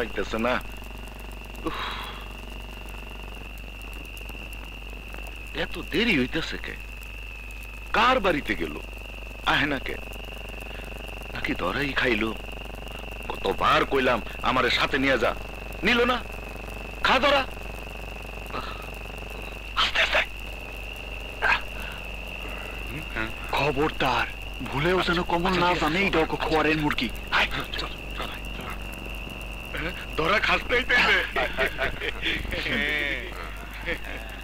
আইতেছে না। এত দেরি হইতেছে কে? কার বাড়িতে গেল? আহে না কে? নাকি ধরাই খাইল? কতবার কইলাম আমারে সাথে নিয়ে যা, নিল না। খা ধরা। খবরদার ভুলেও যেন কমল না জানে এটা খোয়ারের মুরগি। ধরা খাস নাই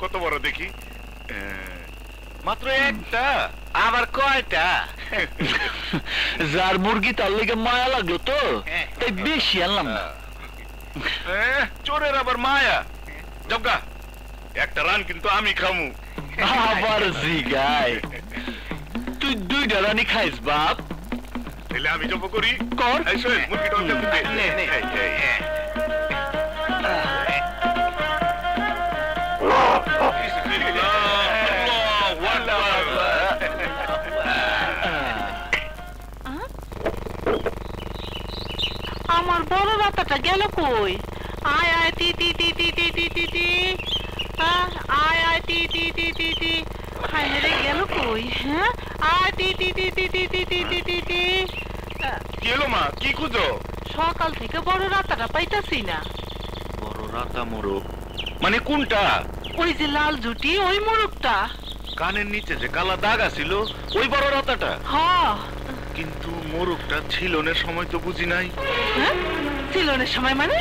কত বড় দেখি? মাত্র একটা, আবার কয়টা? যার মুরগি তার লেগে মায়া লাগলো তো তাই বেশি আনলাম না। চোরের আবার মায়া। জগা একটা রান কিন্তু আমি খামু। আবার জিগায় তুই দুইটা রানি খাইস বাপ? তাহলে আমি জব করি। কর। মুরগিটা আমার বড় রাতাটা গেল কই? আয় আয় তি তি তি তি তি তি তি তি, আয় আয় তি তি তি তি তি, হায় রে গেল কই? হ্যাঁ আয় তি তি তি তি তি তি তি তি তি তি। কি হলো মা, কি খুঁজো? সকাল থেকে বড় রাতাটা পাইতাছি না। বড় রাতা মোরগ মানে কোনটা? ওই যে লাল জুটি, ওই মোরগটা। কানের নিচে যে কালা দাগ আছিল ওই বড় রাতাটা? হ্যাঁ। কিন্তু মোরগটা ছিলনের সময় তো বুঝি নাই। ছিলনের সময় মানে?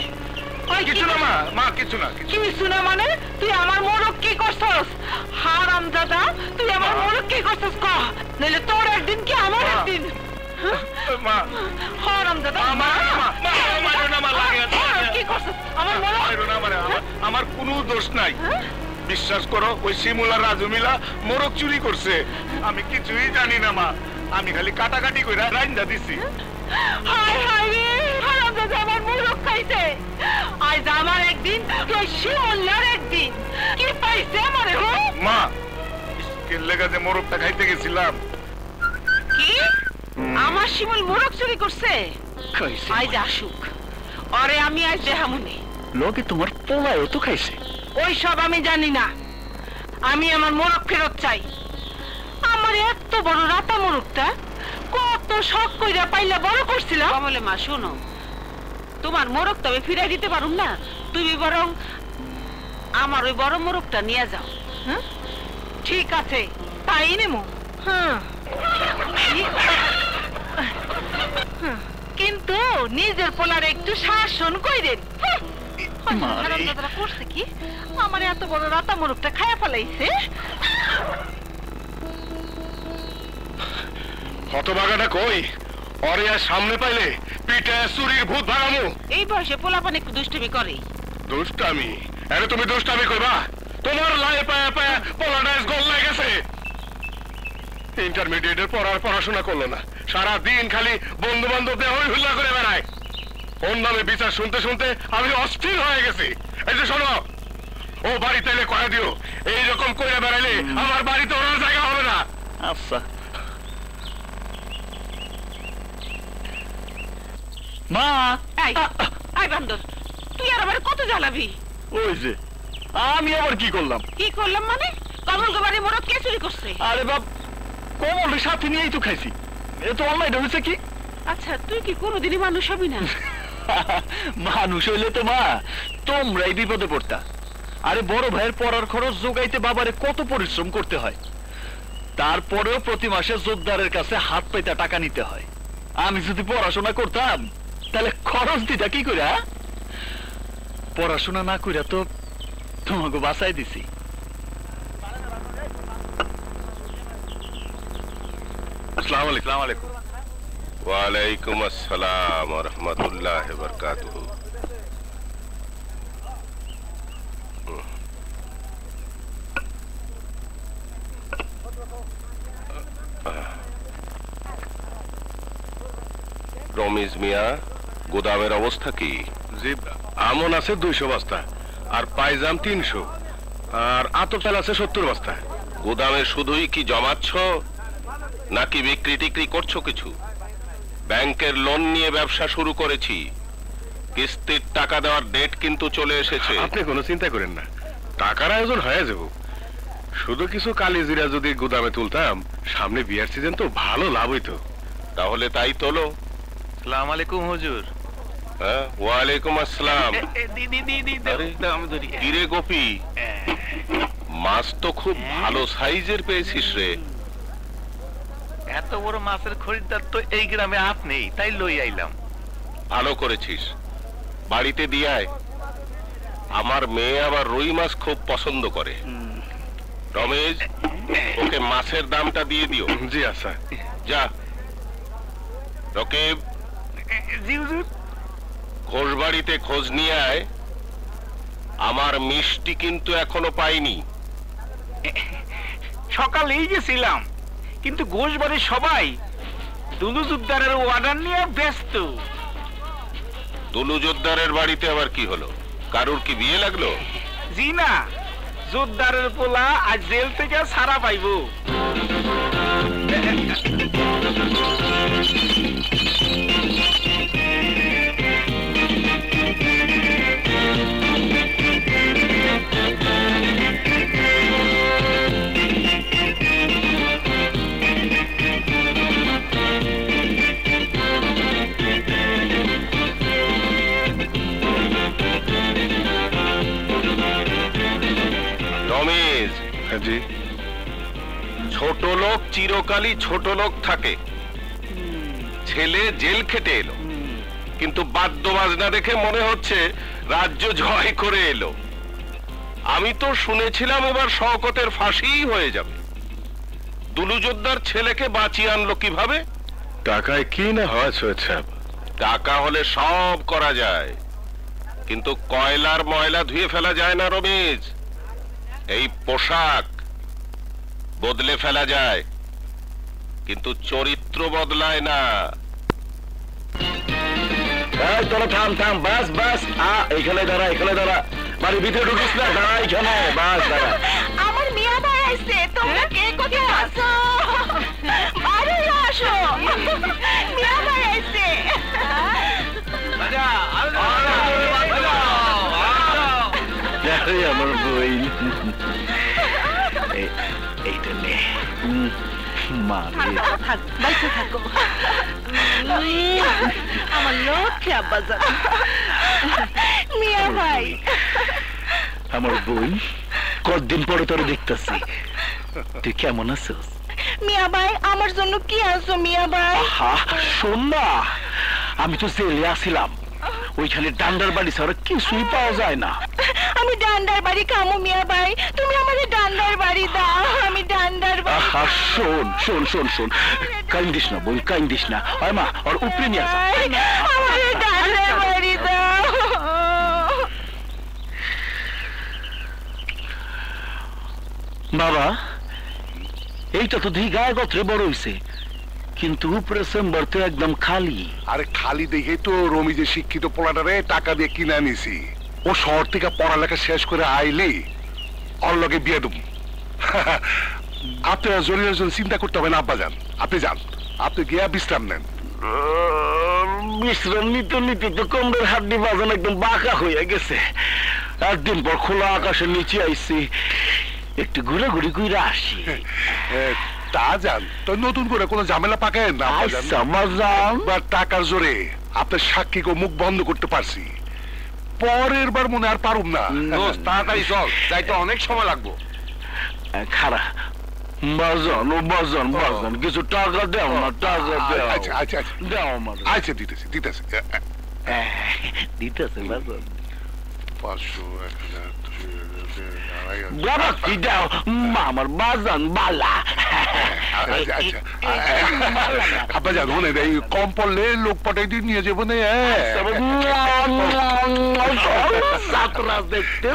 কিছু না মা, মা কিছু না। কিছু না মানে? তুই আমার মোরগ কি করছস? হারামজাদা, তুই আমার মোরগ কি করছস ক? নইলে তোর একদিন কি আমার একদিন। মা হারামজাদা, কি করছস আমার মোরগ? আমার কোনো দোষ নাই। বিশ্বাস করো ওই শিমুলা রাজু মিলা মোরগ চুরি করছে। আমি কিছুই জানি না মা, আমি খালি কাটাকাটি করে রাইন্দা দিছি। হায় হায় রে, হারামজাদা আমার মোরগ খাইছে। আজ আমার একদিন, তুই শিমুলার একদিন। কি পাইছে আমারে? মা স্কেল লেগা যে মোরগটা খাইতে গেছিলাম। কি আমার শিমুল মোরগ চুরি করছে? আজ আসুক, আরে আমি আজ দেহামুনি। লোকে তোমার পোলায়ও তো খাইছে। ওই সব আমি জানি না, আমি আমার মোরগ ফেরত চাই। আমার এত বড় রাতা মোরগটা কত শখ কইরা পাইলা বড় করছিলাম। কমলে মা শোনো, তোমার মোরগ তবে ফিরাই দিতে পারুম না, তুমি বরং আমার ওই বড় মোরগটা নিয়ে যাও। হ্যাঁ ঠিক আছে, তাই নেমো। হ্যাঁ কিন্তু নিজের পোলার একটু শাসন কইরেন। করছে কি আমার এত বড় রাতা মোরগটা খায়া ফেলাইছে। হতভাগাটা কই? ওরে আর সামনে পাইলে পিঠে চুরির ভূত ভাগামু। এই বয়সে পোলাপান একটু দুষ্টুমি করে। দুষ্টামি? আরে তুমি দুষ্টামি করবা? তোমার লাই পায়া পায়া পোলাডাইস গোল লাগেছে। ইন্টারমিডিয়েটের পড়াশোনা করলো না, সারা দিন খালি বন্ধু বান্ধবদের হই হুল্লা করে বেড়ায়। ওর নামে বিচার শুনতে শুনতে আমি অস্থির হয়ে গেছি। এই যে শোনো, ও বাড়িতে এলে কয়ে দিও এইরকম করে বেড়াইলে আমার বাড়িতে ওনার জায়গা হবে না। আচ্ছা মা। আই বান্দর, তুই আর আবার কত জ্বালাবি? ওই যে আমি আবার কি করলাম? কি করলাম মানে? কমল গোবারে মোরগ কে চুরি করছে? আরে বাপ, কমলের সাথে নিয়েই তো খাইছি। এ তো অনলাইন হয়েছে কি? আচ্ছা তুই কি কোনোদিনই মানুষ হবি না? মানুষ হইলে তো মা তোমরাই বিপদে পড়তা। আরে বড় ভাইয়ের পড়ার খরচ জোগাইতে বাবারে কত পরিশ্রম করতে হয়, তারপরেও প্রতি মাসে জোরদারের কাছে হাত পাইতা টাকা নিতে হয়। আমি যদি পড়াশোনা করতাম তাহলে খরচ দিতা কি করে? পড়াশোনা না কইরা তো তোমাকে বাঁচাই দিছি। আসসালামু আলাইকুম। ওয়ালাইকুম আসসালাম ওয়া রাহমাতুল্লাহি ওয়া বারাকাতুহু। রমেশ মিয়া, গোদামের অবস্থা কি? জি, আমন আছে 200 বস্তা, আর পাইজাম 300, আর আতপেল আছে 70 বস্তা। গোদামে শুধুই কি জমাচ্ছ নাকি বিক্রি টিক্রি করছো কিছু? ব্যাংকের লোন নিয়ে ব্যবসা শুরু করেছি, কিস্তির টাকা দেওয়ার ডেট কিন্তু চলে এসেছে। আপনি কোনো চিন্তা করেন না, টাকার আয়োজন হয়ে যাব। শুধু কিছু কালিজিরা যদি গুদামে তুলতাম, সামনে বিয়ার সিজন তো ভালো লাভ হইতো। তাহলে তাই তোলো। সালাম আলাইকুম হুজুর। হ্যাঁ, ওয়ালাইকুম আসসালাম। আরে, কিরে গোপী, মাছ তো খুব ভালো সাইজের পেয়েছিস রে। এত বড় মাছের খরিদ্দার তো এই গ্রামে আপনি, তাই লই আইলাম। ভালো করেছিস, বাড়িতে দিয়ে আয়। আমার মেয়ে আবার রুই মাছ খুব পছন্দ করে। রমেশ, ওকে মাছের দামটা দিয়ে দিও। জি আচ্ছা, যা। রকিব, জি হুজুর। ঘোষ বাড়িতে খোঁজ নিয়ে আয়, আমার মিষ্টি কিন্তু এখনো পাইনি। সকালেই গেছিলাম, কিন্তু গোশবাড়ির সবাই দুলু জুদ্দারের অর্ডার নিয়ে ব্যস্ত। দুলু জোদ্দারের বাড়িতে আবার কি হলো? কারুর কি বিয়ে লাগলো? জি না, জোদ্দারের পোলা আজ জেল থেকে ছাড়া পাইবো। রমেশ, জি। ছোট লোক চিরকালই ছোট লোক থাকে। ছেলে জেল খেটে এলো, কিন্তু বাদ্য বাজনা দেখে মনে হচ্ছে রাজ্য জয় করে এলো। আমি তো শুনেছিলাম এবার শওকতের ফাঁসিই হয়ে যাবে। দুলু জোদ্দার ছেলেকে বাঁচিয়ে আনলো কিভাবে? টাকায় কি না হয় সৈয়দ সাহেব। টাকা হলে সব করা যায়, কিন্তু কয়লার ময়লা ধুয়ে ফেলা যায় না রমেশ। এই পোশাক বদলে ফেলা যায়, কিন্তু চরিত্র বদলায় না। তোরা থাম থাম, বাস বাস, এখানে দাঁড়া, এখানে দাঁড়া। বাড়ির ভিতরে ঢুকিস না, দাঁড়া এখানে, বাস দাঁড়া। আমার মিয়া ভাই আইছে, তোমরা কে কোথায় আছো? আরে আসো, মিয়া ভাই আইছে। আমার বই, এইটা নে। বাইসে থাকো আমার লক্ষ্মী আব্বা জান। মিয়া ভাই, আমার বই, কতদিন পরে তোরে দেখতেছি। তুই কেমন আছিস? মিয়া ভাই, আমার জন্য কি আনছো মিয়া ভাই? শোন না, আমি তো জেলে আসিলাম, ওইখানে ডান্ডার বাড়ি ছাড়া কিছুই পাওয়া যায় না। আমি ডান্ডার বাড়ি খামু মিয়া ভাই, তুমি আমাদের ডান্ডার বাড়ি দাও। আমি ডান্ডার বাড়ি। শোন শোন শোন শোন, কাইন্দিস না বই, কাইন্দিস না। হয় মা, ওর উপরে নিয়ে আসা। আমাদের ডান্ডার বাড়ি দাও। বাবা, এইটা তো দিই গায়ে গত্রে বড় হইছে, কিন্তু উপরে চেম্বার তো একদম খালি। আরে খালি দেখে তো রমিজের শিক্ষিত পোলাটারে টাকা দিয়ে কিনে নিছি। ও শহর থেকে পড়ালেখা শেষ করে আইলে ওর লগে বিয়ে দেব। আপনি জরুরি চিন্তা করতে হবে না আব্বা যান, আপনি যান, আপনি গিয়া বিশ্রাম নেন। বিশ্রাম নিতে নিতে তো কোমরের হাড্ডি বাজানো একদম বাঁকা হয়ে গেছে। একদিন পর খোলা আকাশের নিচে আইছি, একটু ঘুরাঘুরি করে আসি। তা যান, তো নতুন করে কোনো ঝামেলা পাকায় না বা টাকার জোরে আপনার সাক্ষীকে মুখ বন্ধ করতে পারছি। পরের বার মনে আর পারুম না। তাড়াতাড়ি চল, যাইতে অনেক সময় লাগবো। খারা বাজন, ও বাজন বাজন, কিছু টাকা দেও না, টাকা দেও। আচ্ছা আচ্ছা আচ্ছা দেও আমার। আচ্ছা দিতেছি দিতেছি। দিতেছে বাজন। 500, 1000, 2000, বাবা কি দাও, আমার বাজন বালা। আচ্ছা আব্বা যান, মনে এই কম পড়লে লোক পাঠাই দিয়ে নিয়ে যাবো না। ছাত্রা দেখতে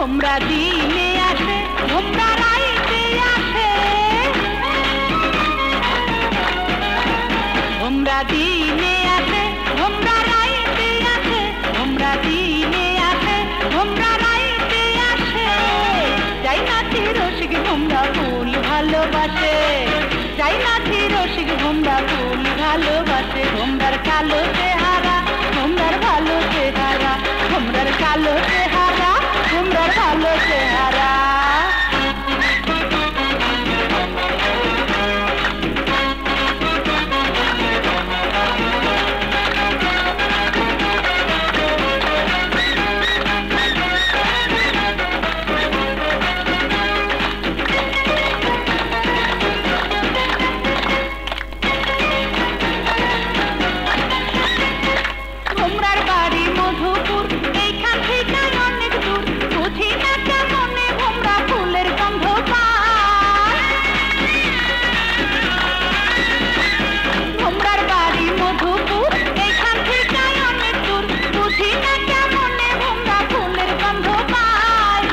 ভোমরা দিনে আসে ভোমরা রাইতে আসে ভোমরা দিনে আসে ভোমরা রাইতে আসে ভোমরা দিনে আসে ভোমরা রাইতে আসে যাই নাচি রসিক ভোমরা ফুল ভালোবাসে যাই নাচি রসিক ভোমরা ফুল ভালোবাসে ভোমরার কালো চেহারা ভোমরার ভালো চেহারা ভোমরার কালো চেহারা ভোমরার ভালো চেহারা ভোমরার বাড়ি মধুপুর এইখান থেকে অনেক দূর বুঝি না কেমনে ভোমরা ফুলের গন্ধ পায় ভোমরার বাড়ি মধুপুর এইখান থেকে অনেক দূর বুঝি না কেমনে ভোমরা ফুলের গন্ধ পায়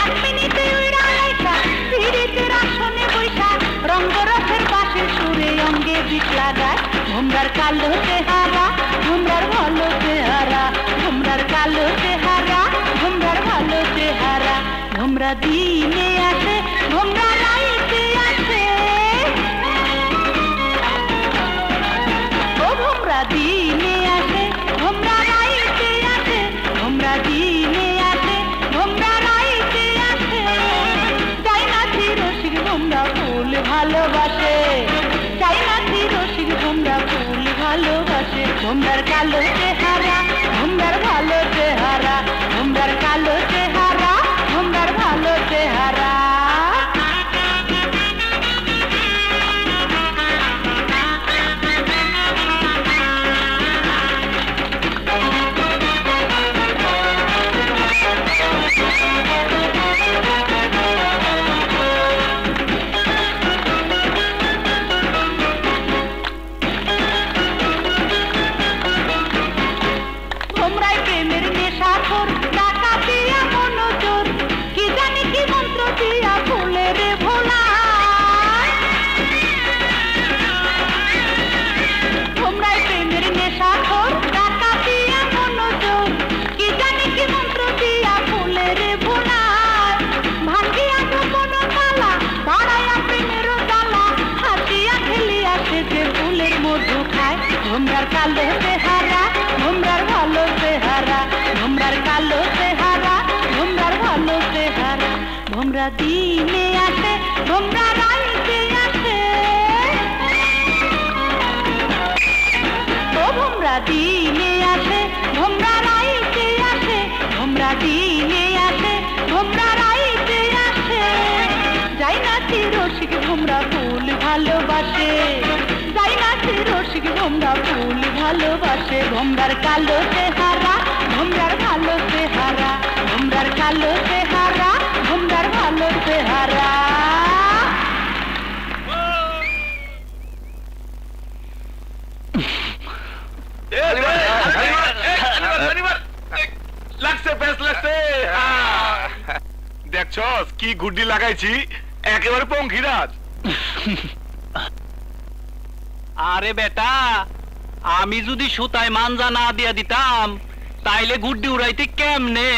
এক মিনিটে উড়া লাইটা পিরিতের আসনে বৈঠা রঙ্গরথের পাশে সুরে অঙ্গে বিষ লাগায় ভোমরার কালো চেহারা ভোমরার ভালো চেহারা ভোমরার কালো চেহারা ভোমরার ভালো চেহারা ভোমরা দিনে আসে ভোমরা রাইতে আসে ও ভোমরা দিনে আসে ভোমরা রাইতে আসে ভোমরা দিনে আসে ভোমরা রাইতে আসে যাই নাচি রসিক ভোমরা ফুল ভালোবাসে যাই নাচি রসিক ভোমরা ফুল ভালোবাসে ভোমরার কালো চেহারা ভোমরার ভালো চেহারা ভোমরার কালো চেহারা ভোমরার ভালো চেহারা ভোমরায় প্রেমের নেশাখোর টাকা দিয়া মনোজোর কি জানি কি মন্ত্র দিয়া ফুলের ভোলায় ভোমরায় প্রেমের নেশাখোর টাকা দিয়া মনোজোর কি জানি কি মন্ত্র দিয়া ফুলের ভোলায় ভাঙ্গিয়া গোপন তালা বাড়াইয়া প্রেমের জ্বালা হাসিয়া খেলিয়া সে যে ফুলের মধু খায় ভোমরার কালো চেহারা ভোমরার ভালো চেহারা ভোমরার কালো চেহারা ভোমরার ভালো চেহারা ভোমরা দিনে আসে ভোমরা রাইতে আসে ও ভোমরা দিনে আসে ভোমরা রাইতে আসে ভোমরা দিনে আসে ভোমরা রাইতে আসে যাই নাচি রসিক ভোমরা ফুল ভালোবাসে যাই নাচি রসিক ভোমরা ফুল ভালোবাসে ভোমরার কালো চেহারা ভোমরার ভালো চেহারা ভোমরার কালো চেহারা ভোমরার ভালো চেহারা লাগছে বেশ লাগছে দেখছস কি গুড্ডি লাগাইছি একেবারে পঙ্খিরাজ আরে বেটা আমি যদি সুতায় মানজা না দিয়া দিতাম তাইলে গুড্ডি উড়াইতে কেমনে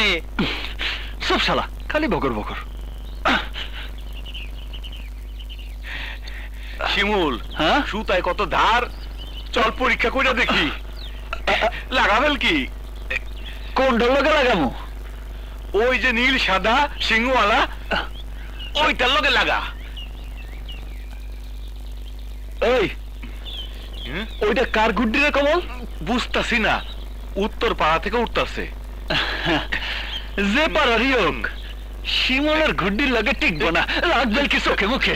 সব শালা খালি বকর বকর শিমুল হ্যাঁ সুতায় কত ধার চল পরীক্ষা করে দেখি লাগাবেল কি কোন ঢোলকে লাগামু ওই যে নীল সাদা সিংহওয়ালা ওইটার লগে লাগা এই ওইটা কার গুড্ডি রে কমল বুঝতাছি না উত্তর পাড়া থেকে উঠতাছে যে পারারই হোক শিমলের গুড্ডির লাগে টিকবো না লাগবেল কি চোখে মুখে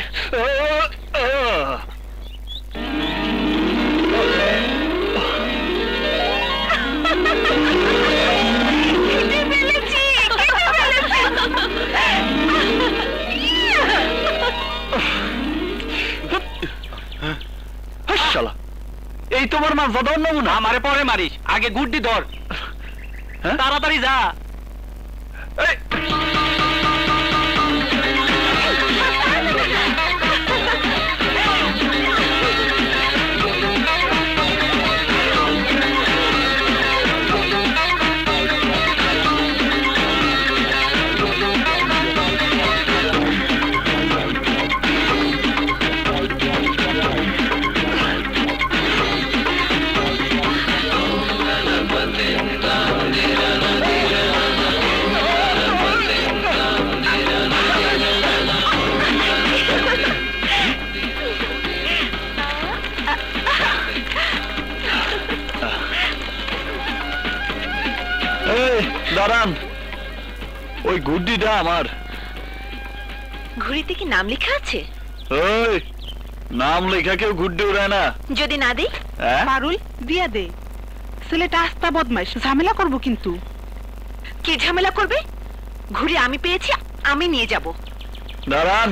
এই তোমার মাছ ধর নমুনা আমারে পরে মারিস আগে গুড্ডি ধর তাড়াতাড়ি যা ওই গুড্ডিটা আমার। ঘুড়িতে কি নাম লেখা আছে? ওই নাম লেখা কেউ গুড্ডি উড়ায় না। যদি না দেই? হ্যাঁ? পারুল দিয়া দে, ছেলেটা আস্তা বদমাইশ, ঝামেলা করব। কিন্তু কি ঝামেলা করবে? ঘুড়ি আমি পেয়েছি, আমি নিয়ে যাব। দাঁড়ান,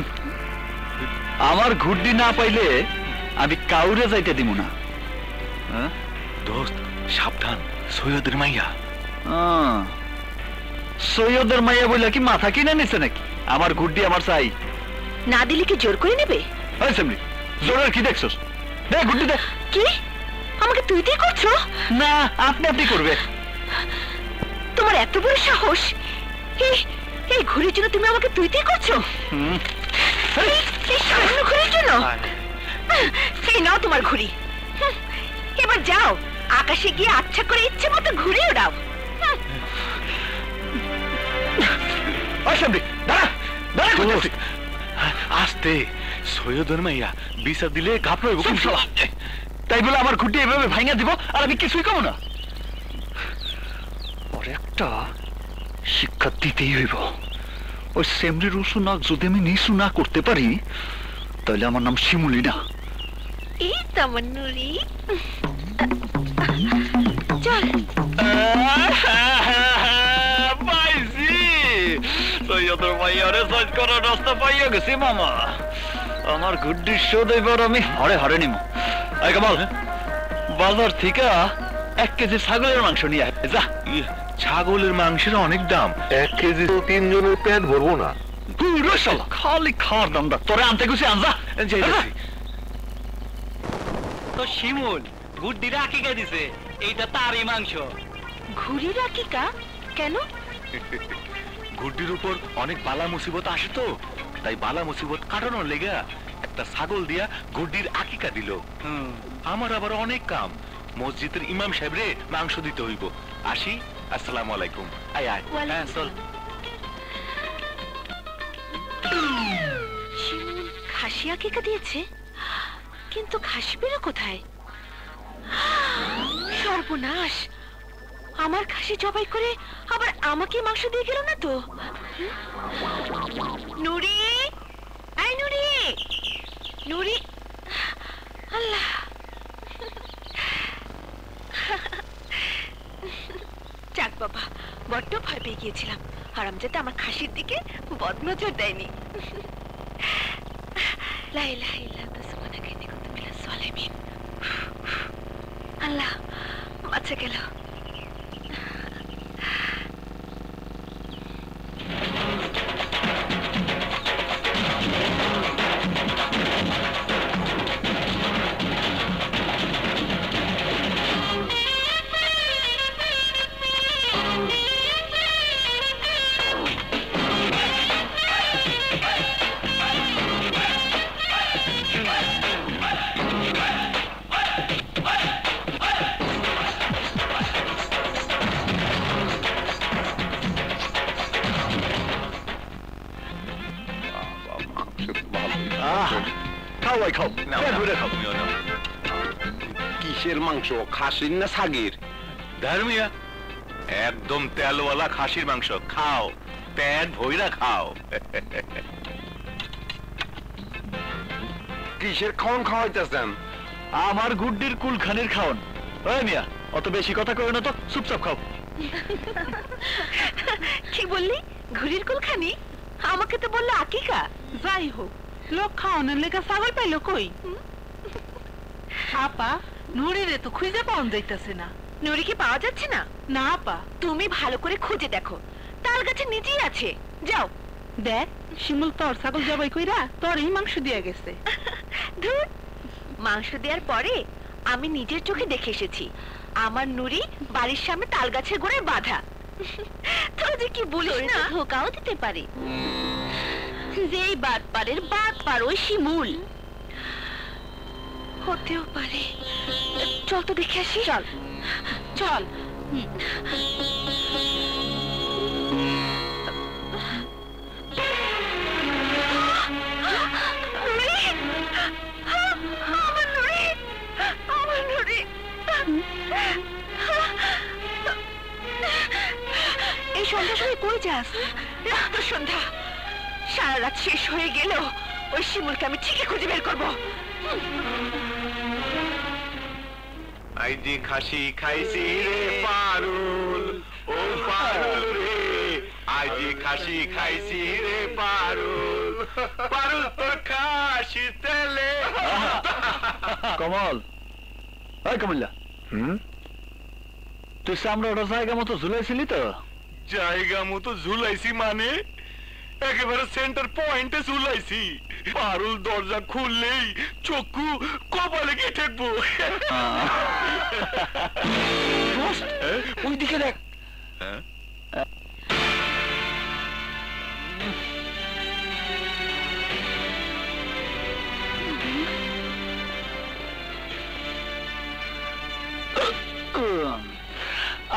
আমার গুড্ডি না পাইলে আমি কাউরে যাইতে দিব না। দোস্ত সাবধান, সৈয়দের মাইয়া। সৈয়দের মাইয়া বইলা কি মাথা কিনে নিছে নাকি? আমার গুড্ডি আমার চাই। না দিলে কি জোর করে নেবে? জোরের কি দেখছস? দে গুড্ডি দে। কি আমাকে তুই তুই করছো? না, আপনি আপনি করবে। তোমার এত বড় সাহস! এই ঘুড়ির জন্য তুমি আমাকে তুই তুই করছো? এই সামান্য ঘুড়ির জন্য? এই নাও তোমার ঘুড়ি। এবার যাও, আকাশে গিয়ে আচ্ছা করে ইচ্ছে মতো ঘুরে ওড়াও। আস্তে, সৈয়দের মাইয়া বিচার দিলে ঘাপড়াইব। তাই বলে আমার ঘুটি এভাবে ভাঙা দিব আর আমি কিছুই কম না? ওর একটা শিক্ষা দিতেই হইব। ওই সেমরির উঁচু নাক যদি আমি নিচু না করতে পারি, তাহলে আমার নাম শিমুলি না। এই তোমার নুরি, চল। পাইছি, সৈয়দের মাইয়ারে সাইজ করার রাস্তা পাইয়া গেছি মামা। আমার গুড্ডির শোধ এবার আমি হরে হরে নিমো। এই কামাল, বাজার থেকে 1 কেজি ছাগলের মাংস নিয়ে আয় যা। ছাগলের মাংসের অনেক দাম, 1 কেজি তো 3 জনের পেট ভরবো না। খালি খাওয়ার দামটা তোরে আনতে গেছি, আনজা। তো শিমুল গুড্ডিরা আকিকা দিছে, এইটা তারই মাংস। ঘুড়ির আকিকা কেন? গুড্ডির উপর অনেক বালা মুসিবত আসে তো, তাই বালা মুসিবত কাটানোর লেগা একটা ছাগল দিয়া গুড্ডির আকিকা দিল। আমার আবার অনেক কাম, মসজিদের ইমাম সাহেবরে মাংস দিতে হইব। আসি, আসসালামু আলাইকুম। আয় আয়, হ্যাঁ চল। শিমুল খাসি আকিকা দিয়েছে, কিন্তু খাসি পেলো কোথায়? সর্বনাশ! আমার খাসি জবাই করে আবার আমাকে মাংস দিয়ে গেল না তো? নুরি, এই নুরি, নুরি, আল্লাহ! যাক বাবা, বড্ড ভয় পেয়ে গিয়েছিলাম। হারামজাদা আমার খাসির দিকে বদনজর দেয়নি। লা ইলাহা ইল্লাল্লাহ সুবহানাকা ইন্নী কুনতু মিনাজ জালিমিন। আল্লাহ, বাঁচা গেল। খাও ভাই খাও, খাও। কিসের মাংস, খাসির না ছাগির? ধর্মিয়া, একদম তেলওয়ালা খাসির মাংস। খাও, পেট ভইরা খাও। কিসের খাওন খাওয়াইতেছেন? আমার গুড্ডির কুলখানির খাওন। ওই মিয়া, অত বেশি কথা কই না তো, চুপচাপ খাও। কি বললি? ঘুড়ির কুলখানি? আমাকে তো বললো আকিকা। যাই হোক, লোক খাওয়ানোর লেগে ছাগল পাইলো কই? আপা, নুরিরে তো খুঁজে পাওয়া যাইতেছে না। নুরি কি পাওয়া যাচ্ছে না? না আপা, তুমি ভালো করে খুঁজে দেখো, তাল গাছে নিচেই আছে। যাও দেখ, শিমুল তোর ছাগল জবাই কইরা তোর এই মাংস দিয়ে গেছে। ধুর, মাংস দেওয়ার পরে আমি নিজের চোখে দেখে এসেছি আমার নুরি বাড়ির সামনে তাল গাছের গোড়ায় বাঁধা। তো যে কি বলিস না, ধোকাও দিতে পারে। যেই বাটপারের বাটপার ওই শিমুল হতেও পারে। চল তো দেখে আসি। চল চল। এই সন্ধ্যার সময় কই যাস? রক্ত সন্ধ্যা সারা রাত শেষ হয়ে গেলেও ওই শিমুলকে আমি ঠিকই খুঁজে বের করবো। আইজি খাসি খাইছি রে পারুল, ও পারুল রে, আইজি খাসি খাইছি রে পারুল, পারুল তোর খাসি তেলে। কমল, ওই কমল্লা, তুই চামড়াটা জায়গা মতো ঝুলাইছিলি তো? জায়গা মতো ঝুলাইছি মানে একেবারে সেন্টার পয়েন্টে ঝুলাইছি। পারুল দরজা খুললেই চক্ষু কপালে গিয়ে ঠেকবো। ওই দিকে দেখ।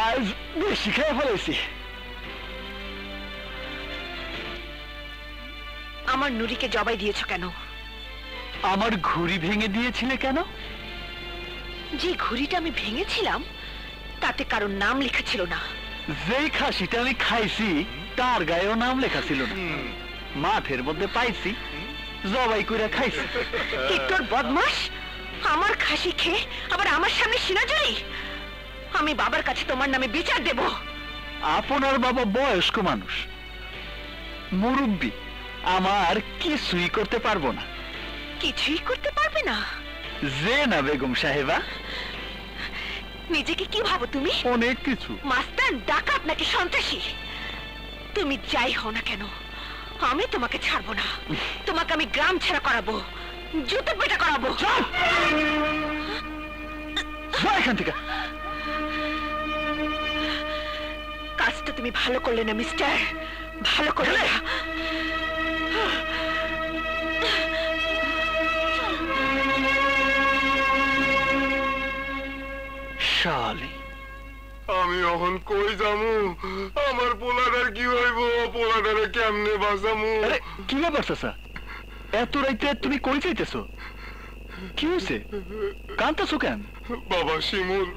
আজ বেশি খেয়ে ফেলেছি। আমার নুরিকে জবাই দিয়েছো কেন? আমার ঘুড়ি ভেঙে দিয়েছিলে কেন? যে ঘুড়িটা আমি ভেঙেছিলাম তাতে কারোর নাম লেখা ছিল না। যেই খাসিটা আমি খাইছি তার গায়েও নাম লেখা ছিল না। মাঠের মধ্যে পাইছি, জবাই করে খাইছি। তোর বদমাস, আমার খাসি খেয়ে আবার আমার সামনে সিনাজুরি। আমি বাবার কাছে তোমার নামে বিচার দেব। আপনার বাবা বয়স্ক মানুষ, মুরব্বী, আমার কিছুই করতে পারবো না। কিছুই করতে পারবে না? যে না বেগম সাহেবা। নিজেকে কি ভাবো তুমি? অনেক কিছু। মাস্তান, ডাকাত নাকি সন্ত্রাসী? তুমি যাই হও না কেন আমি তোমাকে ছাড়বো না। তোমাকে আমি গ্রাম ছেড়া করাবো, জুতো পেটা করাবো। এখান থেকে কাজটা তুমি ভালো করলে না মিস্টার, ভালো করলে না। শালি, আমি এখন কই যামু? আমার পোলাটার কি হইব? পোলাটারে কেমনে বাঁচামু? আরে কি ব্যাপার চাচা, এত রাইতে তুমি কই যাইতেছো? কি হয়েছে, কাঁদতেছো কেন? বাবা শিমুল,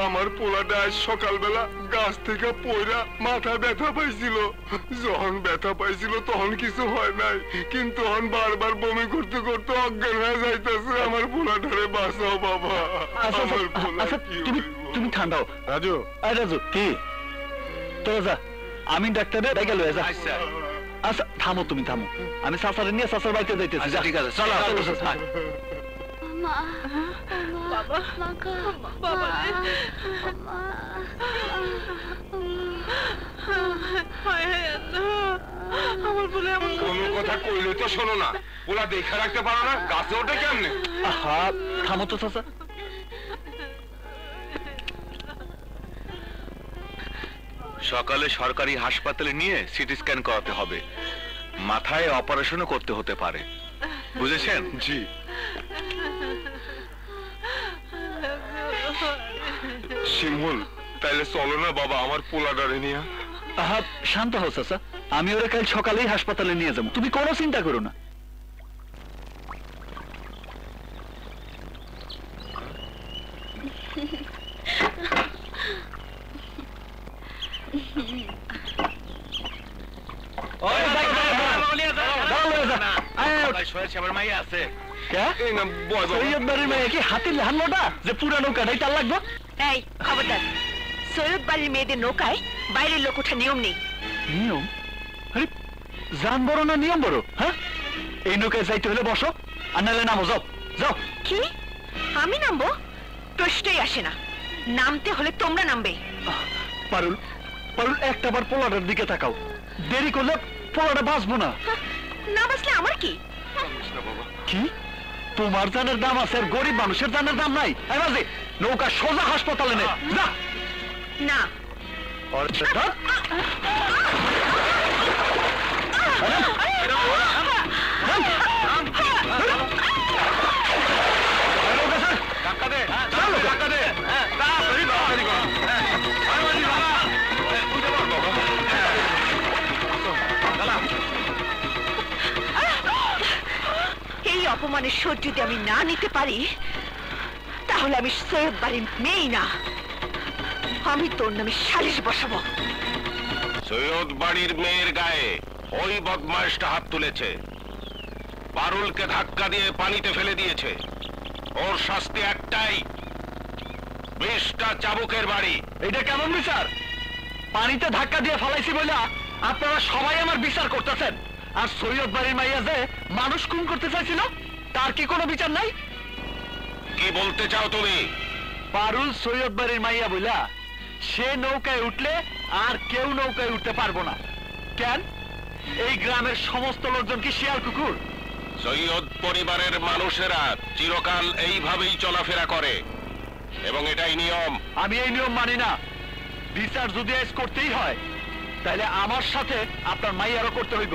আমার পোলাটা আজ সকালবেলা গাছ থেকে পয়রা মাথা ব্যথা পাইছিল। যখন ব্যথা পাইছিল তখন কিছু হয় নাই, কিন্তু তখন বারবার বমি করতে করতে অজ্ঞান হয়ে যাইতেছে। আমার পোলাটারে বাঁচাও বাবা। আচ্ছা আমার পোলা আচ্ছা, কি তুমি হইব? তুমি ঠান্ডাও। রাজু, আরে রাজু, কি তো যা, আমি ডাক্তারের ডেকে লয়ে যা। আচ্ছা আচ্ছা থামো, তুমি থামো, আমি চাচারে নিয়ে চাচার বাড়িতে যাইতেছি। যা, ঠিক আছে, চলো চলো চাচা। মা, বাবা, বাবা, আমার বলে এমন কোনো কথা কইলে তো শোনো না। পোলা দেখা রাখতে পারো না, গাছে ওঠে কেমনে? আহা, থামো তো চাচা। সকালে সরকারি হাসপাতালে নিয়ে সিটি স্ক্যান করাতে হবে। মাথায় অপারেশনও করতে হতে পারে, বুঝেছেন? জি। শিমুল, তাইলে চলো না বাবা আমার পোলাটারে নিয়ে। আহা, শান্ত হও চাচা, আমি ওরা কাল সকালেই হাসপাতালে নিয়ে যাবো, তুমি কোনো চিন্তা করো না। এই না বয় বাবা। সৈয়দ বাড়ির মেয়ে কি হাতির লাহান মোটা যে পুরা নৌকাটাই তার লাগবে? এই খবরদার, সৈয়দ বাড়ির মেয়েদের নৌকায় বাইরের লোক ওঠা নিয়ম নেই। নিয়ম? আরে জান বড় না নিয়ম বড়? হ্যাঁ, এই নৌকায় যাইতে হলে বসো, আর নাহলে নামো, যাও যাও। কি আমি নামবো? প্রশ্নই আসে না। নামতে হলে তোমরা নামবে। পারুল, পারুল, একটা বার পোলাটার দিকে তাকাও, দেরি করলে পোলাটা বাঁচবো না। না বাসলে আমার কি? কি তোমার জানের দাম আছে আর গরিব মানুষের জানের দাম নাই? বাজে নৌকা সোজা হাসপাতালে নে, যা। না, এই অপমানের শোধ যদি আমি না নিতে পারি তাহলে আমি সৈয়দ বাড়ির মেয়েই না, আমি তোর নামে সালিশ বসাবো। সৈয়দ বাড়ির মেয়ের গায়ে ওই বদমাইশটা হাত তুলেছে, পারুলকে ধাক্কা দিয়ে পানিতে ফেলে দিয়েছে। ওর শাস্তি একটাই, 20টা চাবুকের বাড়ি। এটা কেমন বিচার? পানিতে ধাক্কা দিয়ে ফেলাইছি বলে আপনারা সবাই আমার বিচার করতেছেন, আর সৈয়দ বাড়ির মাইয়া যে মানুষ খুন করতে চাইছিল তার কি কোনো বিচার নাই? কি বলতে চাও তুমি? পারুল সৈয়দ বাড়ির মাইয়া বইলা সে নৌকায় উঠলে আর কেউ নৌকায় উঠতে পারবো না। কেন? এই গ্রামের সমস্ত লোকজন কি শিয়াল কুকুর? সৈয়দ পরিবারের মানুষেরা চিরকাল এইভাবেই চলাফেরা করে এবং এটাই নিয়ম। আমি এই নিয়ম মানি না। বিচার যদি আজ করতেই হয় তাহলে আমার সাথে আপনার মাইয়ারও করতে হইব,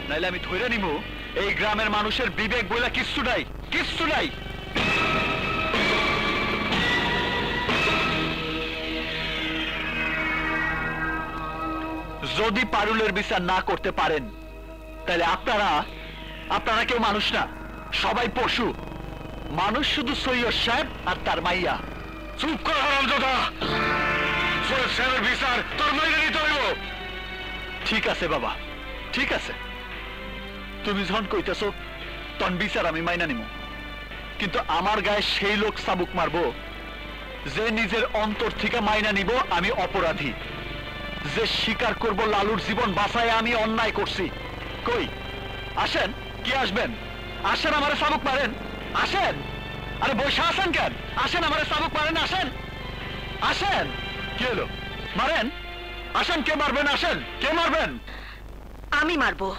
নাইলে আমি ধরে নিব এই গ্রামের মানুষের বিবেক বইলা কিচ্ছু নাই, কিচ্ছু নাই। যদি পারুলের বিচার না করতে পারেন তাহলে আপনারা কেউ মানুষ না, সবাই পশু। মানুষ শুধু সৈয়দ সাহেব আর তার মাইয়া। চুপ কর হারামজাদা! সৈয়দ সাহেবের বিচার তোর মাইনে নিতে হইব। ঠিক আছে বাবা, ঠিক আছে, তুমি যখন কইতেছো তখন বিচার আমি মাইনা নিব, কিন্তু আমার গায়ে সেই লোক চাবুক মারবো যে নিজের অন্তর থেকে মাইনা নিব আমি অপরাধী, যে স্বীকার করব লালুর জীবন বাঁচায় আমি অন্যায় করছি। কই আসেন, কি আসবেন? আসেন, আমারে চাবুক মারেন, আসেন। আরে বসে আছেন কেন? আসেন, আমারে চাবুক মারেন, আসেন, আসেন। কি হলো? মারেন, আসেন। কে মারবেন? আসেন, কে মারবেন? আমি মারবো।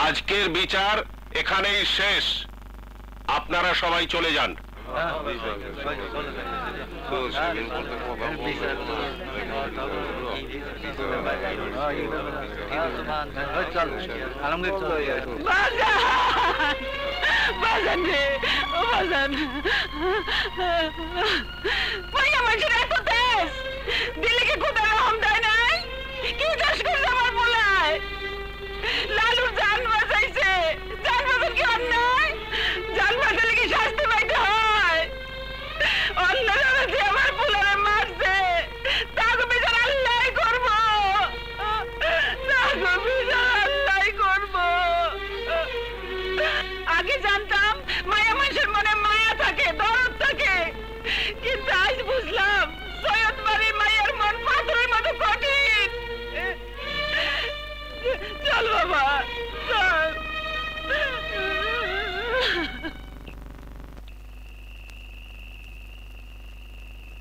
আজকের বিচার এখানেই শেষ, আপনারা সবাই চলে যান। বাজান রে, ও বাজান, মাইয়া মানুষের এত তেজ, দিলে কি খোদা রহম দেয় নাই? কি চাষ করছে আমার পোলায়? লালুর জান বাঁচাইছে, জান বাঁচান কি অন্যায়? জান বাঁচালে কি শাস্তি পাইতে হয়? অন্যরা যে আমার পোলারে মারছে তাকে বিচার আল্লাহ করবো, তাকে বিচার আল্লাহ করবো। আগে জানতাম মায়া মানুষের মনে মায়া থাকে, দরদ থাকে, কিন্তু আজ বুঝলাম সৈয়দ বাড়ির মায়ের মন পাথরের মতো কঠিন। চল বাবা, চল।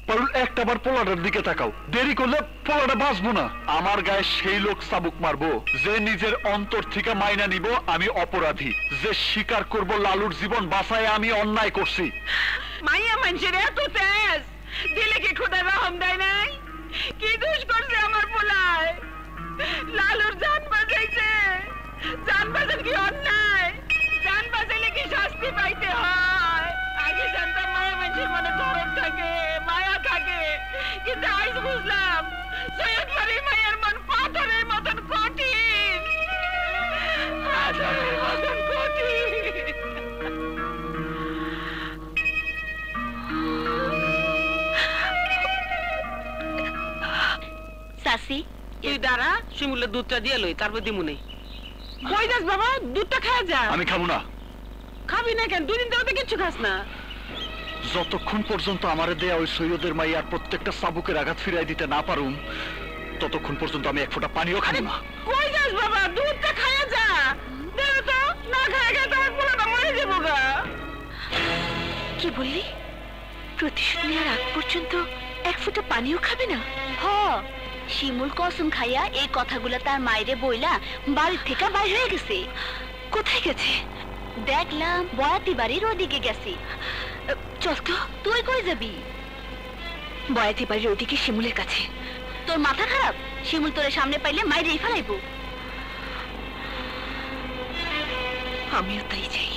পারুল, একটাবার পোলাটার দিকে তাকাও, দেরি করলে পোলাটা বাঁচবো না। আমার গায়ে সেই লোক চাবুক মারবো যে নিজের অন্তর থেকে মাইনা নিব আমি অপরাধী, যে স্বীকার করব লালুর জীবন বাঁচায় আমি অন্যায় করছি। মাইয়া মানুষের এত তেজ, দিলে কি খোদা রহম দেয় নাই? কি দোষ করছে আমার পোলায়? লালুর জান বাঁচাইছে, জান বাঁচান কি অন্যায়? জান বাঁচাইলে কি শাস্তি পাইতে হয়? আগে জানতাম মায়া মানুষের মনে দরদ থাকে, মায়া থাকে, কিন্তু আজ বুঝলাম সৈয়দ বাড়ির মায়ের মন পাথরের মতন কঠিন, পাথরের মতন কঠিন। চাচি, তুই দাঁড়া, শিমুলের দুধটা দিয়ে লই, তারপর দিমুনে। কই যাস বাবা? দুধটা খাওয়া যা। আমি খাবো না। খাবি না কেন? দুদিন ধরে তো কিচ্ছু খাস না। যতক্ষণ পর্যন্ত আমারে দেয়া ওই সৈয়দের মাইয়ার প্রত্যেকটা চাবুকের আঘাত ফিরাই দিতে না পারুম ততক্ষণ পর্যন্ত আমি এক ফোঁটা পানিও খাবো না। কই যাস বাবা, দুধটা খাইয়া যা। দেও তো, না খাইয়া গেলে তোমার পোলাটা মরে যাবো গা। কি বললি? প্রতিশোধ নেওয়ার আগ পর্যন্ত এক ফোঁটা পানিও খাবে না? হ, শিমুল কসম খাইয়া এই কথাগুলো তার মায়েরে বইলা বাড়ির থেকে বাইর হয়ে গেছে। কোথায় গেছে? দেখলাম বয়াতি বাড়ির ওদিকে গেছে। চল তো, তুই কই যাবি? বয়াতি বাড়ির ওদিকে শিমুলের কাছে। তোর মাথা খারাপ? শিমুল তোরে সামনে পাইলে মাইরেই ফেলাইব। আমিও তাই চাই।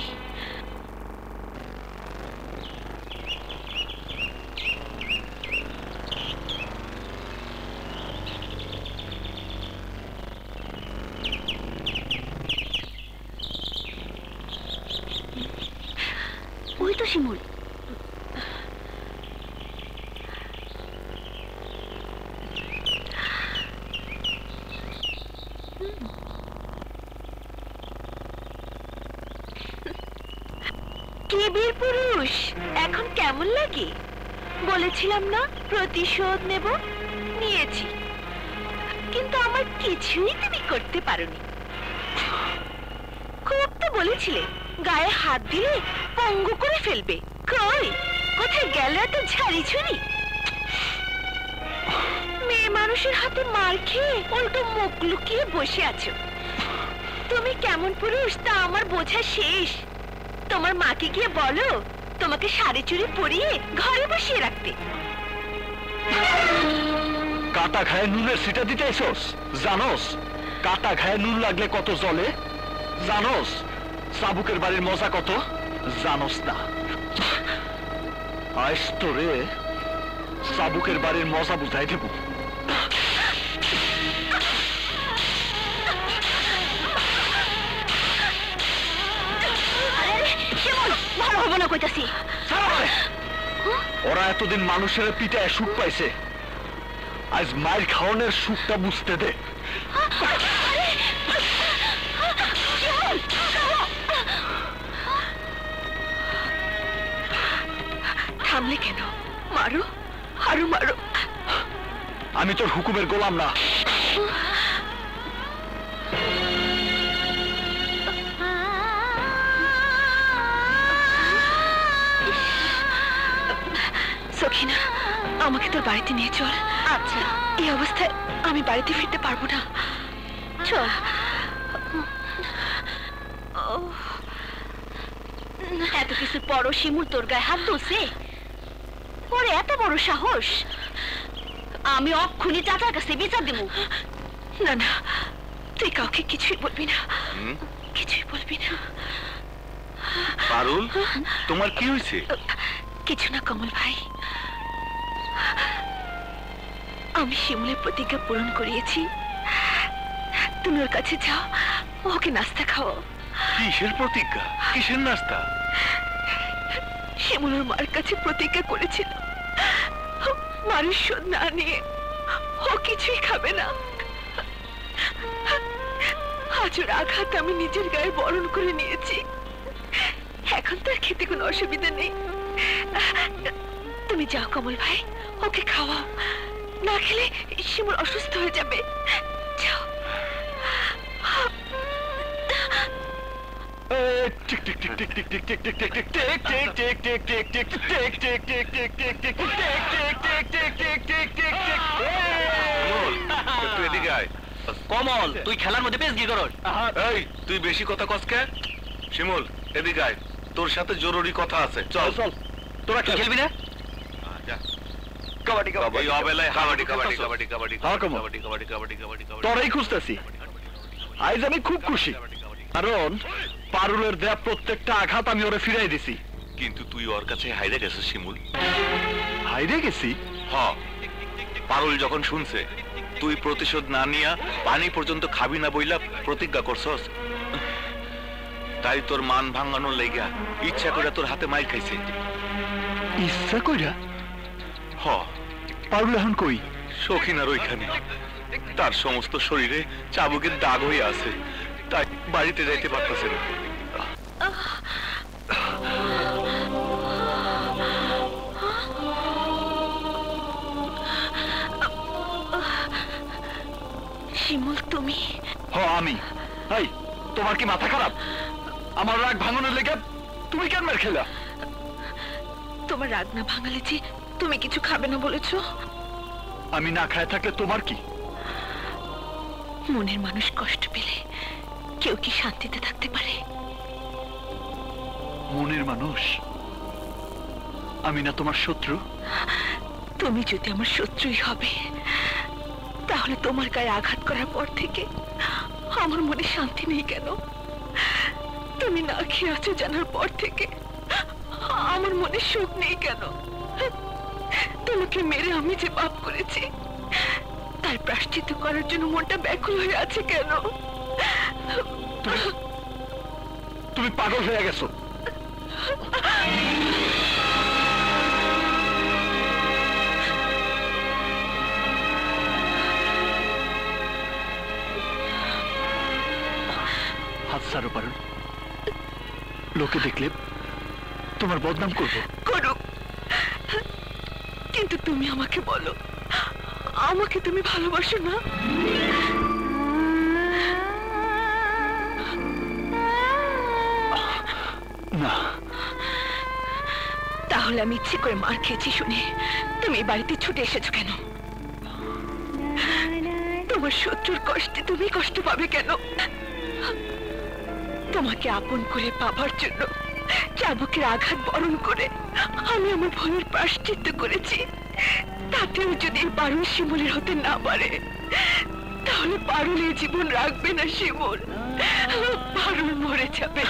ওই তো শিমুল। কে বীর পুরুষ, এখন কেমন লাগে? বলেছিলাম না প্রতিশোধ নেব, নিয়েছি। কিন্তু আমার কিছুই তুমি করতে পারোনি। খুব তো বলেছিলে গায়ে হাত দিলে পঙ্গু করে ফেলবে। কই, কোথায় গেল এত ঝাড়ি ছুরি? মেয়ে মানুষের হাতে মার খেয়ে উল্টো মুখ লুকিয়ে বসে আছো। তুমি কেমন পুরুষ তা আমার বোঝা শেষ। তোমার মাকে গিয়ে বলো তোমাকে শাড়ি চুড়ি পরিয়ে ঘরে বসিয়ে রাখতে। কাটা খায় নুনের সিটা দিতে এসোস? জানোস কাটা খায় নুন লাগলে কত জ্বলে? জানোস চাবুকের বাড়ির মজা কত? জানোস না। আজ তোরে চাবুকের বাড়ির মজা বুঝাই দেব। ভালো হবো না কইতাছি। ওরা এতদিন মানুষের পিঠায় সুখ পাইছে, আজ মায়ের খাওয়ানোর সুখটা বুঝতে দে। থামলে কেন? মারো, আরো মারো। আমি তোর হুকুমের গোলাম না। সখিনা, আমাকে তোর বাড়িতে নিয়ে চল। আচ্ছা। এই অবস্থায় আমি বাড়িতে ফিরতে পারবো না। চল। এত কিছু পরও শিমুল তোর গায়ে হাত তুলছে? ওর এত বড় সাহস! আমি অক্ষুনি চাচার কাছে বিচার দেব। না না, তুই কাউকে কিছুই বলবি না, কিছুই বলবি না। পারুল, তোমার কি হয়েছে? কিছু না কমল ভাই, আমি শিমুলের প্রতিজ্ঞা পূরণ করিয়েছি। তুমি ওর কাছে যাও, ওকে নাস্তা খাও। কিসের প্রতিজ্ঞা, কিসের নাস্তা? শিমুল ওর মার কাছে প্রতিজ্ঞা করেছিল মারের শোধ না নিয়ে ও কিছুই খাবে না। আজ ওর আঘাত আমি নিজের গায়ে বরণ করে নিয়েছি। এখন তার খেতে কোনো অসুবিধা নেই। তুমি যাও কমল ভাই, ওকে খাওয়াও। না খেলে শিমুল অসুস্থ হয়ে যাবে। যাও। কমল, তুই খেলার মধ্যে বেশ কি করো? এই, তুই বেশি কথা কসকে। শিমুল, এদিকে আয়, তোর সাথে জরুরি কথা আছে। চল চল। তোরা কি খেলবি না? কাবাডি কাবাডি, এই অবেলায় কাবাডি কাবাডি কাবাডি কাবাডি হ্যাঁ, কমল। কাবাডি কাবাডি কাবাডি কাবাডি কাবাডি। তোরাই খুঁজতেছি। আজ আমি খুব খুশি, কারণ পারুলের দেয়া প্রত্যেকটা আঘাত আমি ওরে ফিরাই দিছি। কিন্তু তুই ওর কাছে হাইরে গেছিস শিমুল। হাইরে গেছি? হ, পারুল যখন শুনছে তুই প্রতিশোধ না নিয়া পানি পর্যন্ত খাবি না বইলা প্রতিজ্ঞা করছস, তাই তোর মান ভাঙানোর লেগা ইচ্ছা করে তোর হাতে মাইর খাইছে। ইচ্ছা কইরা? হ। পারুল এখন কই? সখিনার ওইখানে তার সমস্ত শরীরে চাবুকের দাগ হয়ে আছে, তাই বাড়িতে যাইতে পারতেছে না। শিমুল তুমি? আমি। এই তোমার কি মাথা খারাপ? আমার রাগ ভাঙনের লেগে তুমি কেন মার খেলা? তোমার রাগ না ভাঙালে যে তুমি কিছু খাবে না বলেছো। আমি না খায় থাকলে তোমার কি? মনের মানুষ কষ্ট পেলে কেউ কি শান্তিতে থাকতে পারে? মনের মানুষ? আমি না তোমার শত্রু? তুমি যদি আমার শত্রুই হবে তাহলে তোমার গায়ে আঘাত করার পর থেকে আমার মনে শান্তি নেই কেন? তুমি না খেয়ে আছো জানার পর থেকে আমার মনে সুখ নেই কেন? তোমাকে মেরে আমি যে পাপ করেছি তার প্রায়শ্চিত্ত করার জন্য মনটা ব্যাকুল হয়ে আছে কেন? তুমি পাগল হয়ে গেছো। হাত ছাড়ো পারুল, লোকে দেখলে তোমার বদনাম করবো। করুক, কিন্তু তুমি আমাকে বলো, আমাকে তুমি ভালোবাসো না? না। তাহলে আমি ইচ্ছে করে মার খেয়েছি শুনে তুমি এই বাড়িতে ছুটে এসেছো কেন? তোমার শত্রুর কষ্টে তুমি কষ্ট পাবে কেন? তোমাকে আপন করে পাবার জন্য চাবুকের আঘাত বরণ করে আমি আমার ভয়ের প্রায়শ্চিত্ত করেছি। তাতেও যদি পারুল শিমুলের হতে না পারে তাহলে পারুল এই জীবন রাখবে না। শিমুল, পারুল মরে যাবে।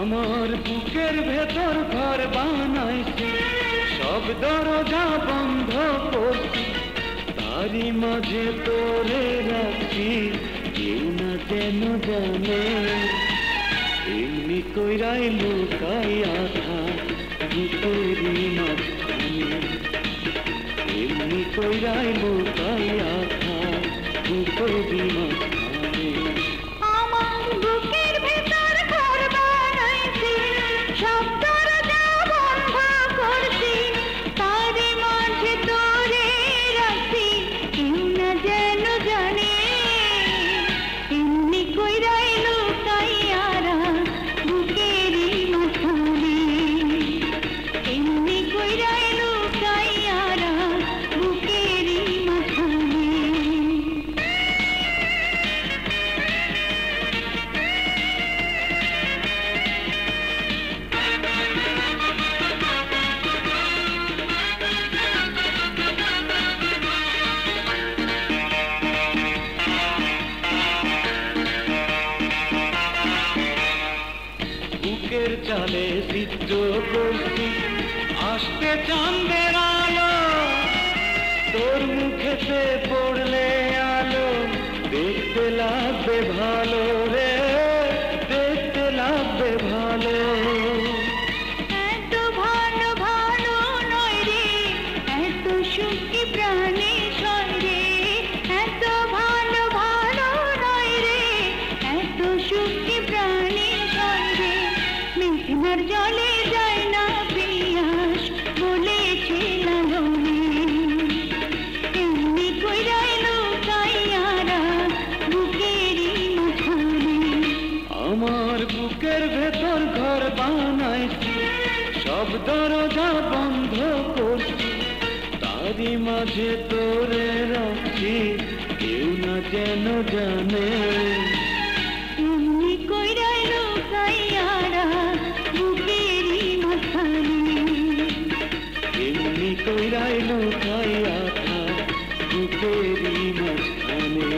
আমার বুকের ভেতর ঘর বানাইছি, সব দরজা বন্ধ করছি, তারই মাঝে তোরে রাখছি, কেউ না যেন জানে। এমনি কইরাই লুকাইয়া থাক বুকেরই মাঝখানে, এমনি কইরাই লুকাইয়া থাক বুকেরই মাঝখানে। আমার বুকের ভেতর ঘর বানাইছি, সব দরজা বন্ধ করছি, তারই মাঝে তোরে রাখছি, কেউ না যেন জানে। এমনি কইরাই লুকাইয়া রাখ বুকেরই মাঝখানে, এমনি কইরাই লুকাইয়া রাখ বুকেরই মাঝখানে। বুকের চালে চিত্র করছি, আসতে চাঁদের আলো, তোর মুখেতে পড়লে আলো, দেখতে লাগবে ভালো রে, দেখতে লাগবে ভালো। এত ভালো ভালো নয় রে, এত সুখী প্রাণে সয় রে, এত ভালো ভালো নয় রে, এত সুখী প্রাণে সয় রে। মেঘনার জলে যায় না পিয়াস বলেছে লালনে, এমনি কইরাই লুকাইয়া রাখ বুকেরই মাঝখানে। আমার বুকের ভেতর ঘর বানাইছি, সব দরজা বন্ধ করছি, তারই মাঝে তোরে রাখছি, কেউ না যেন জানে। এমনি কইরাই লুকাইয়া রাখ বুকেরই মাঝখানে, এমনি কইরাই লুকাইয়া থাক বুকেরই মাঝখানে।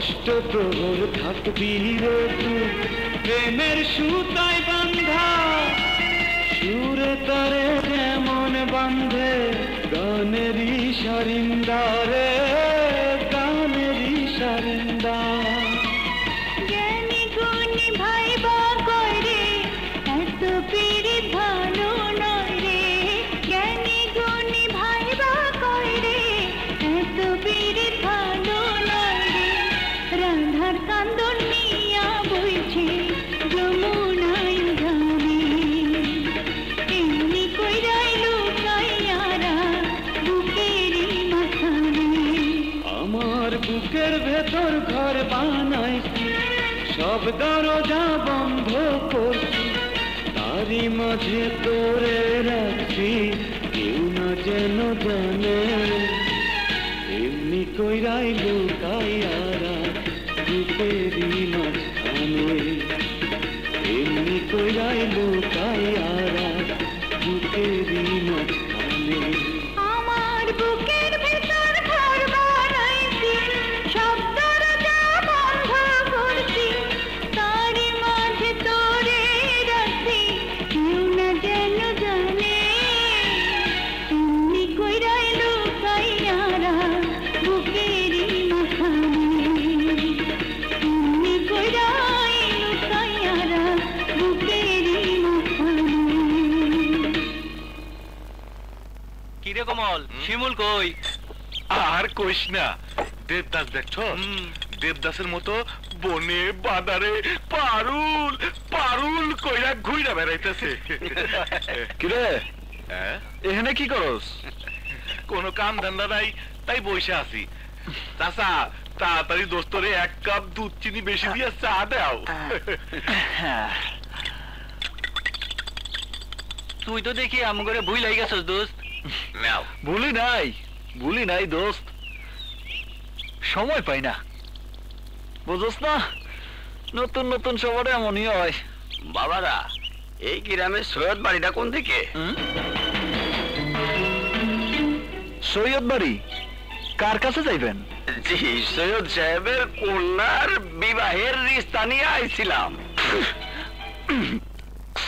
অষ্ট প্রহর থাকবি রে তুই প্রেমের সুতায় বান্ধা সুরে তারে যেমন বান্ধে গানেরই সারিন্দা রে গানেরই সারিন্দা জ্ঞানী গুণী ভাইবা করে এত পীড়িত ভালো নয় রে জ্ঞানী গুণী ভাইবা করে এত পীড়িত ভালো নয় রে রাধার কান্দন নিয়া বইছে যমুনায় ধারে এমনি কইরাই লুকাইয়ারা বুকেরই মাথারে আমার বুকের ভেতর ঘর বানাইছি সব দরজা বন্ধ করছি তারই মাঝে তোরে রাখছি কেউ না যেন জানে এমনি কইরাই লুকাইয়ারা বুকেরই মাঝখানে এমনি কইরাই লুকাইয়ারা বুকেরই মাঝখানে আমার বুকের ভেতর ঘর বানাইছি সব দরজা বন্ধ করছি তারই মাঝে তোরে রাখছি কেউ না যেন জানে এমনি কইরাই লুকাইয়ারা বুকেরই মাথানে এমনি কইরাই লুকাইয়ারা বুকেরই মাথানে কিরে কমল শিমুল কই? আর কইস না, দেবদাস দেখছো? দেবদাসের মতো বনে বাদারে পারুল পারুল কইরা ঘুইরা বেড়াইতেছে। কিরে হ্যাঁ? এখানে কি করস? কোনো কাম ধান্দা নাই, তাই বসে আছি। চাচা তাড়াতাড়ি দোস্তরে 1 কাপ দুধ চিনি বেশি দিয়ে চা দাও। তুই তো দেখি আম করে ভুই লাগি গেছস দোস্ত। নাও। ভুলি নাই দোস্ত, সময় পাই না, বুঝছ না? নতুন নতুন সবারে এমনই হয়। বাবারা, এই গ্রামের সৈয়দ বাড়িটা কোন দিকে? সৈয়দ বাড়ি কার কাছে যাইবেন? জি, সৈয়দ সাহেবের কন্যার বিবাহের রিস্তা নিয়ে আইছিলাম।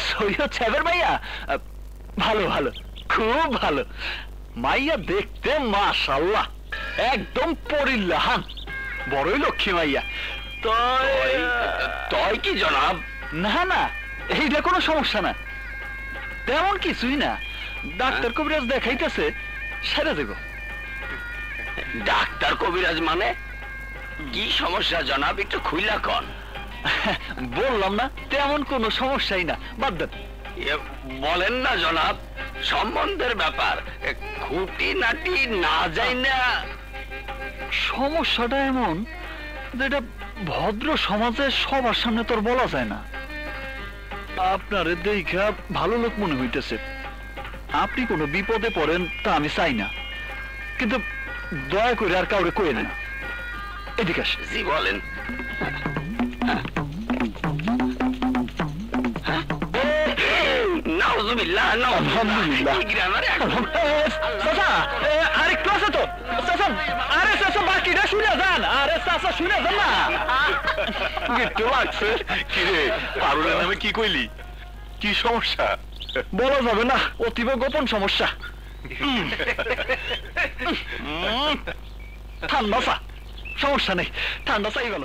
সৈয়দ সাহেবের মাইয়া? ভালো ভালো, খুব ভালো। মাইয়া দেখতে মাশাআল্লাহ একদম পরিল্লাহান, বড়ই লক্ষ্মী মাইয়া। তয় কি জনাব? না না, এইটা কোনো সমস্যা না, তেমন কিছুই না। ডাক্তার কবিরাজ দেখাইতেছে, সেরে দেব। ডাক্তার কবিরাজ মানে কি সমস্যা জনাব, একটু খুইলা কন। বললাম না তেমন কোনো সমস্যাই না, বাদ দেন। বলেন না জনাব, সম্বন্ধের ব্যাপার, খুঁটি নাটি না যাই না। সমস্যাটা এমন যেটা ভদ্র সমাজে সবার সামনে তোর বলা যায় না। আপনারে দেখা ভালো লোক মনে হইতেছে, আপনি কোনো বিপদে পড়েন তা আমি চাই না, কিন্তু দয়া করে আর কাউরে কইেন না। এদিকে আসেন। জি বলেন। নাউজুবিল্লাহ, আলহামদুলিল্লাহ। আরেকটু আছে তো চাচা, আরে চাচা বাকিটা শুনে যান, আরে চাচা শুনে যান না। একটু লাগছে। কিরে পারুলের নামে কি কইলি? কি সমস্যা? বলা যাবে না, অতীব গোপন সমস্যা। ঠান্ডা চা, সমস্যা নেই, ঠান্ডা চাই গেল।